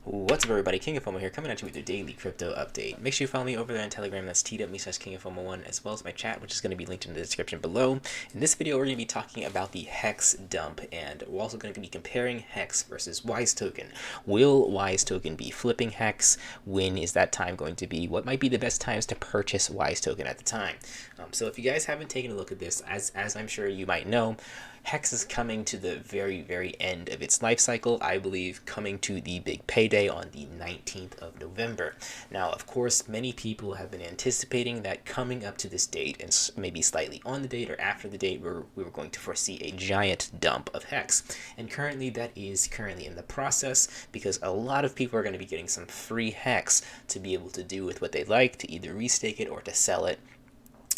What's up, everybody? King of Fomo here, coming at you with your daily crypto update. Make sure you follow me over there on Telegram. That's t.me/KingofFomo1, as well as my chat, which is going to be linked in the description below. In this video, we're going to be talking about the Hex dump, and we're also going to be comparing Hex versus Wisetoken. Will Wisetoken be flipping Hex? When is that time going to be? What might be the best times to purchase Wisetoken at the time? So if you guys haven't taken a look at this, as I'm sure you might know, Hex is coming to the very end of its life cycle, I believe, coming to the big payday on the 19th of November. Now, of course, many people have been anticipating that coming up to this date, and maybe slightly on the date or after the date, we were going to foresee a giant dump of Hex. And currently, that is currently in the process, because a lot of people are going to be getting some free Hex to be able to do with what they like, to either restake it or to sell it.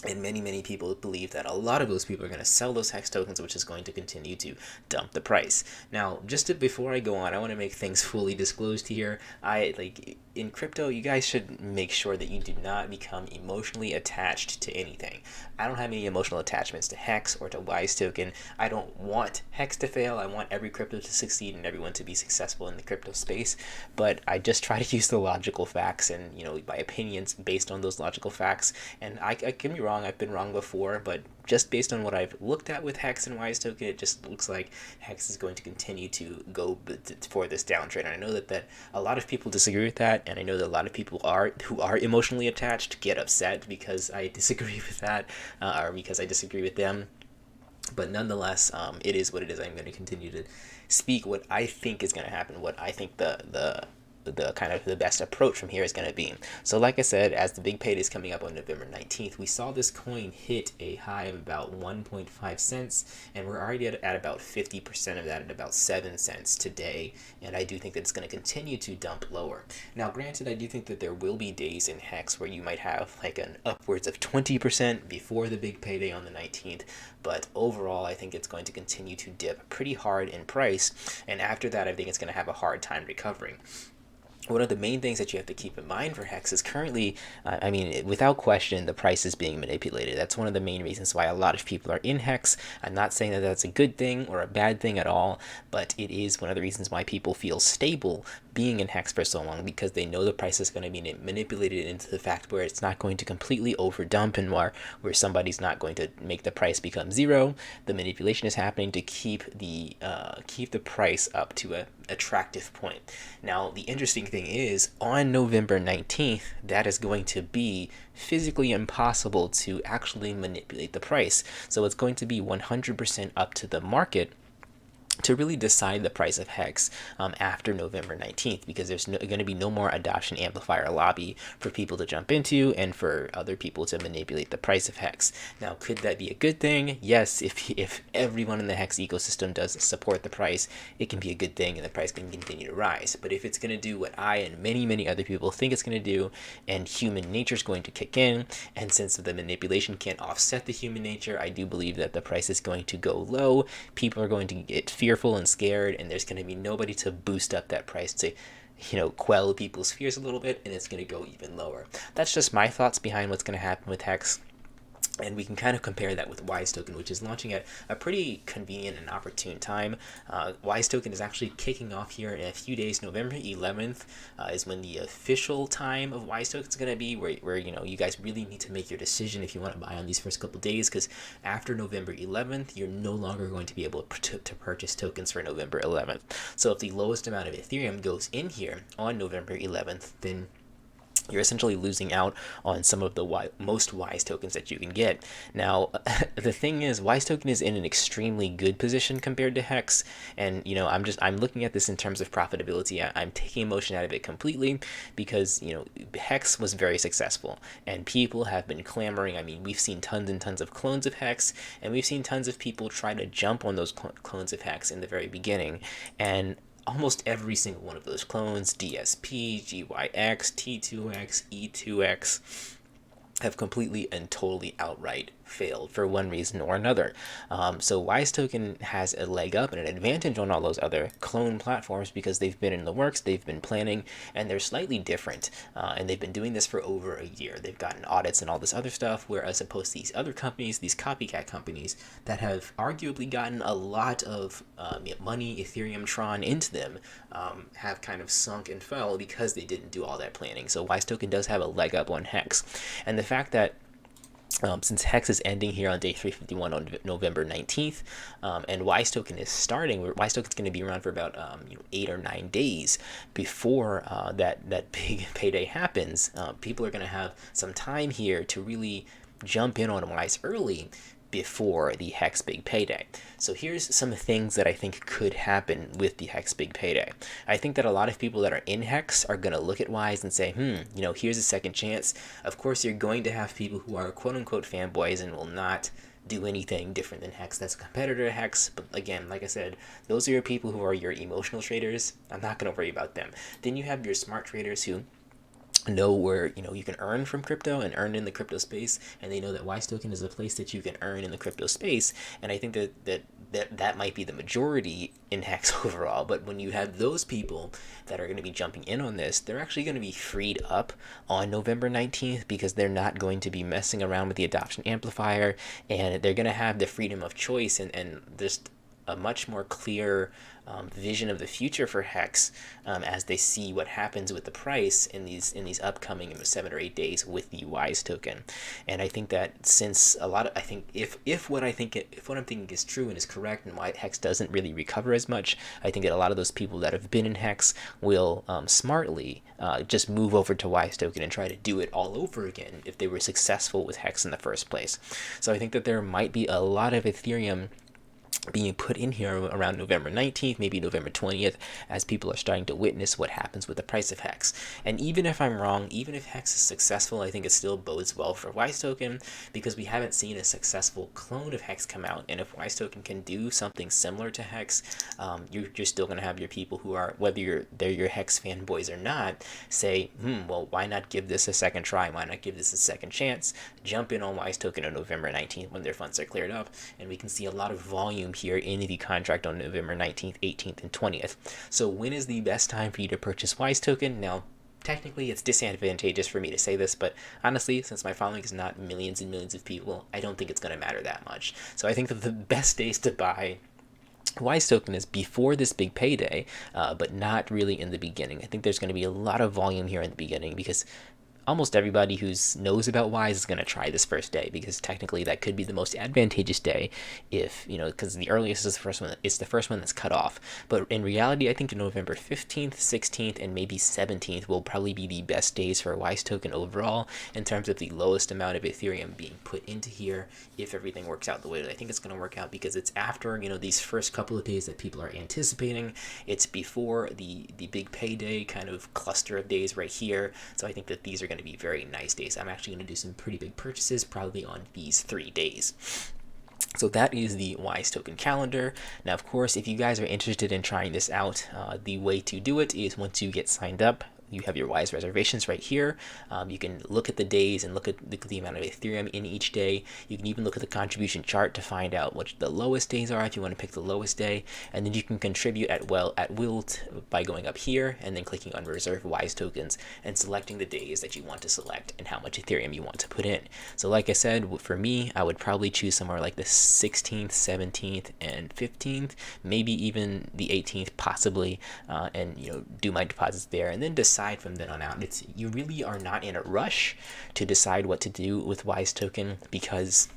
And many people believe that a lot of those people are going to sell those Hex tokens, which is going to continue to dump the price. Now, before I go on, I want to make things fully disclosed here. In crypto, you guys should make sure that you do not become emotionally attached to anything. I don't have any emotional attachments to Hex or to Wisetoken. I don't want Hex to fail. I want every crypto to succeed and everyone to be successful in the crypto space. But I just try to use the logical facts and my opinions based on those logical facts. And I can be wrong. I've been wrong before, but just based on what I've looked at with Hex and Wisetoken, it just looks like Hex is going to continue to go for this downtrend. And I know that a lot of people disagree with that, and I know that a lot of people who are emotionally attached get upset because I disagree with that, or because I disagree with them. But nonetheless, it is what it is. I'm going to continue to speak what I think is going to happen, what I think the kind of the best approach from here is going to be. So like I said, as the big payday is coming up on November 19th, we saw this coin hit a high of about 1.5 cents, and we're already at about 50% of that at about 7 cents today, and I do think that it's going to continue to dump lower. Now granted, I do think that there will be days in Hex where you might have like an upwards of 20% before the big payday on the 19th, but overall I think it's going to continue to dip pretty hard in price, and after that I think it's going to have a hard time recovering. One of the main things that you have to keep in mind for Hex is currently, without question, the price is being manipulated. That's one of the main reasons why a lot of people are in Hex. I'm not saying that that's a good thing or a bad thing at all, but it is one of the reasons why people feel stable being in Hex for so long, because they know the price is going to be manipulated into the fact where it's not going to completely overdump and where somebody's not going to make the price become zero. The manipulation is happening to keep the price up to a attractive point. Now, the interesting thing is, on November 19th, that is going to be physically impossible to actually manipulate the price. So it's going to be 100% up to the market to really decide the price of Hex after November 19th, because there's going to be no more adoption amplifier lobby for people to jump into and for other people to manipulate the price of Hex. Now, could that be a good thing? Yes, if everyone in the Hex ecosystem does support the price, it can be a good thing and the price can continue to rise. But if it's going to do what I and many other people think it's going to do, and human nature is going to kick in, and since the manipulation can't offset the human nature, I do believe that the price is going to go low. People are going to get fearful and scared, and there's going to be nobody to boost up that price to quell people's fears a little bit, and it's going to go even lower. That's just my thoughts behind what's going to happen with Hex. And we can kind of compare that with Wisetoken, which is launching at a pretty convenient and opportune time. Wisetoken is actually kicking off here in a few days. November 11th is when the official time of Wisetoken is going to be, where you guys really need to make your decision if you want to buy on these first couple days, because after November 11th, you're no longer going to be able to purchase tokens for November 11th. So if the lowest amount of Ethereum goes in here on November 11th, then you're essentially losing out on some of the most Wisetoken that you can get. Now, the thing is, Wisetoken is in an extremely good position compared to Hex, and I'm looking at this in terms of profitability. I'm taking emotion out of it completely, because Hex was very successful, and people have been clamoring. I mean, we've seen tons and tons of clones of Hex, and we've seen tons of people try to jump on those clones of Hex in the very beginning, and almost every single one of those clones, DSP, GYX, T2X, E2X, have completely and totally outright failed for one reason or another. So Wisetoken has a leg up and an advantage on all those other clone platforms because they've been in the works, they've been planning, and they're slightly different. And they've been doing this for over a year. They've gotten audits and all this other stuff, whereas opposed to these other companies, these copycat companies that have arguably gotten a lot of money, Ethereum, Tron into them, have kind of sunk and fell because they didn't do all that planning. So Wisetoken does have a leg up on Hex. And the fact that since Hex is ending here on day 351 on November 19th, and Wisetoken is starting, Wisetoken's going to be around for about 8 or 9 days before that big payday happens. People are going to have some time here to really jump in on Wise early before the Hex big payday. So here's some things that I think could happen with the Hex big payday. I think that a lot of people that are in Hex are going to look at Wise and say, here's a second chance. Of course, you're going to have people who are quote unquote fanboys and will not do anything different than Hex. That's a competitor to Hex. But again, like I said, those are your people who are your emotional traders. I'm not going to worry about them. Then you have your smart traders who know where you can earn from crypto and earn in the crypto space, and they know that Wisetoken is a place that you can earn in the crypto space. And I think that might be the majority in Hex overall. But when you have those people that are going to be jumping in on this, they're actually going to be freed up on November 19th because they're not going to be messing around with the adoption amplifier, and they're going to have the freedom of choice and just a much more clear vision of the future for Hex as they see what happens with the price in these upcoming 7 or 8 days with the Wisetoken. And I think that since I think if what I'm thinking is true and is correct, and why Hex doesn't really recover as much, I think that a lot of those people that have been in Hex will smartly just move over to Wisetoken and try to do it all over again if they were successful with Hex in the first place. So I think that there might be a lot of Ethereum being put in here around November 19th, maybe November 20th, as people are starting to witness what happens with the price of Hex. And even if I'm wrong, even if Hex is successful, I think it still bodes well for Wisetoken because we haven't seen a successful clone of Hex come out. And if Wisetoken can do something similar to Hex, you're still going to have your people who are, whether they're your Hex fanboys or not, say, well, why not give this a second try? Why not give this a second chance? Jump in on Wisetoken on November 19th when their funds are cleared up, and we can see a lot of volume here in the contract on November 19th, 18th, and 20th. So when is the best time for you to purchase Wisetoken? Now, technically it's disadvantageous for me to say this, but honestly, since my following is not millions and millions of people, I don't think it's going to matter that much. So I think that the best days to buy Wisetoken is before this big payday, but not really in the beginning. I think there's going to be a lot of volume here in the beginning because almost everybody who knows about Wise is going to try this first day because technically that could be the most advantageous day if, because the earliest is the first one. It's the first one that's cut off. But in reality, I think November 15th, 16th, and maybe 17th will probably be the best days for Wisetoken overall in terms of the lowest amount of Ethereum being put into here if everything works out the way that I think it's going to work out, because it's after, these first couple of days that people are anticipating. It's before the big payday kind of cluster of days right here. So I think that these are going to be very nice days. I'm actually going to do some pretty big purchases probably on these 3 days. So that is the Wisetoken calendar. Now, of course, if you guys are interested in trying this out, the way to do it is once you get signed up, you have your Wise reservations right here. You can look at the days and look at the amount of Ethereum in each day. You can even look at the contribution chart to find out what the lowest days are if you want to pick the lowest day. And then you can contribute at will by going up here and then clicking on reserve Wise tokens and selecting the days that you want to select and how much Ethereum you want to put in. So like I said, for me, I would probably choose somewhere like the 16th, 17th, and 15th, maybe even the 18th possibly, and do my deposits there and then decide from then on out. You really are not in a rush to decide what to do with Wisetoken because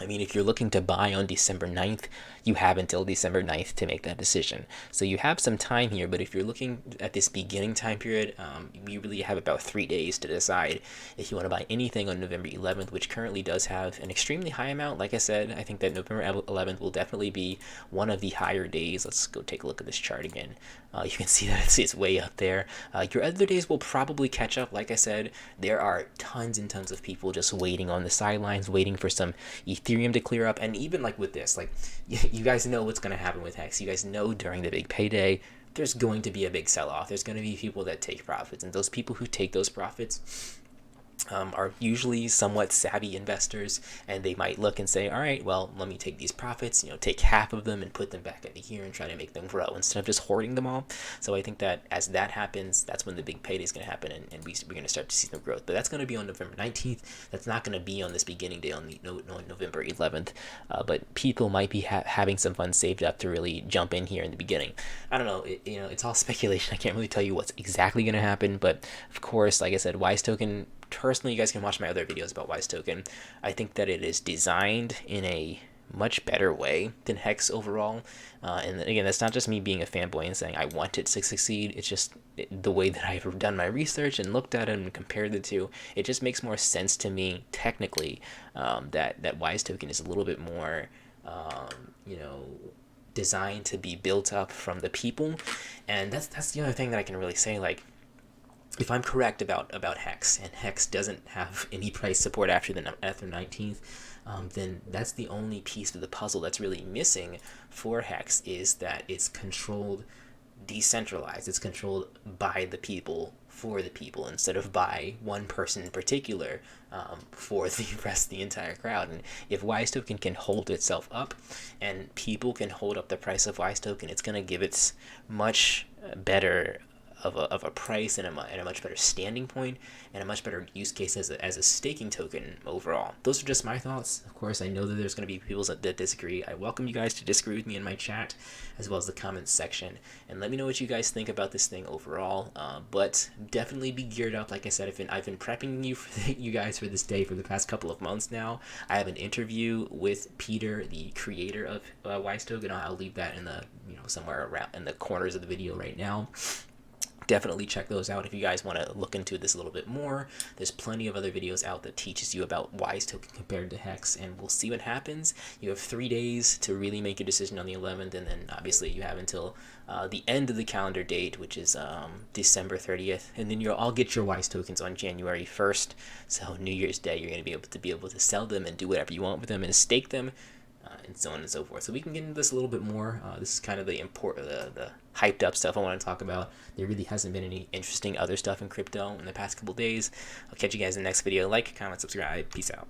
if you're looking to buy on December 9th, you have until December 9th to make that decision. So you have some time here, but if you're looking at this beginning time period, you really have about 3 days to decide if you want to buy anything on November 11th, which currently does have an extremely high amount. Like I said, I think that November 11th will definitely be one of the higher days. Let's go take a look at this chart again. You can see that it's way up there. Your other days will probably catch up. Like I said, there are tons and tons of people just waiting on the sidelines, waiting for some Ethereum to clear up. And even like with this, you guys know what's going to happen with Hex. You guys know during the big payday, there's going to be a big sell-off. There's going to be people that take profits. And those people who take those profits, are usually somewhat savvy investors, and they might look and say, all right, well, let me take these profits, take half of them and put them back into here and try to make them grow instead of just hoarding them all. So I think that as that happens, that's when the big payday is going to happen, and we're going to start to see some growth. But that's going to be on November 19th. That's not going to be on this beginning day on November 11th. But people might be having some funds saved up to really jump in here in the beginning. I don't know. It's all speculation. I can't really tell you what's exactly going to happen. But of course, like I said, Wisetoken, personally, you guys can watch my other videos about Wisetoken. I think that it is designed in a much better way than Hex overall. And again, that's not just me being a fanboy and saying I want it to succeed. It's just the way that I've done my research and looked at it and compared the two. It just makes more sense to me technically, that Wisetoken is a little bit more, designed to be built up from the people. And that's the other thing that I can really say. Like, if I'm correct about Hex, and Hex doesn't have any price support after 19th, then that's the only piece of the puzzle that's really missing for Hex, is that it's controlled decentralized. It's controlled by the people for the people instead of by one person in particular, for the rest of the entire crowd. And if Wisetoken can hold itself up and people can hold up the price of Wisetoken, it's going to give it much better of a price and a much better standing point and a much better use case as a staking token overall. Those are just my thoughts. Of course, I know that there's going to be people that disagree. I welcome you guys to disagree with me in my chat as well as the comments section, and let me know what you guys think about this thing overall. But definitely be geared up. Like I said, I've been prepping you guys for this day for the past couple of months now. I have an interview with Peter, the creator of Wisetoken. I'll leave that in the somewhere around in the corners of the video right now. Definitely check those out if you guys want to look into this a little bit more. There's plenty of other videos out that teaches you about Wisetoken compared to Hex, and we'll see what happens. You have 3 days to really make a decision on the 11th, and then obviously you have until the end of the calendar date, which is December 30th, and then you'll all get your Wisetokens on January 1st. So New Year's Day, you're going to be able to sell them and do whatever you want with them and stake them. And so on and so forth. So we can get into this a little bit more. This is kind of the hyped up stuff I want to talk about. There really hasn't been any interesting other stuff in crypto in the past couple days. I'll catch you guys in the next video. Like, comment, subscribe. Peace out.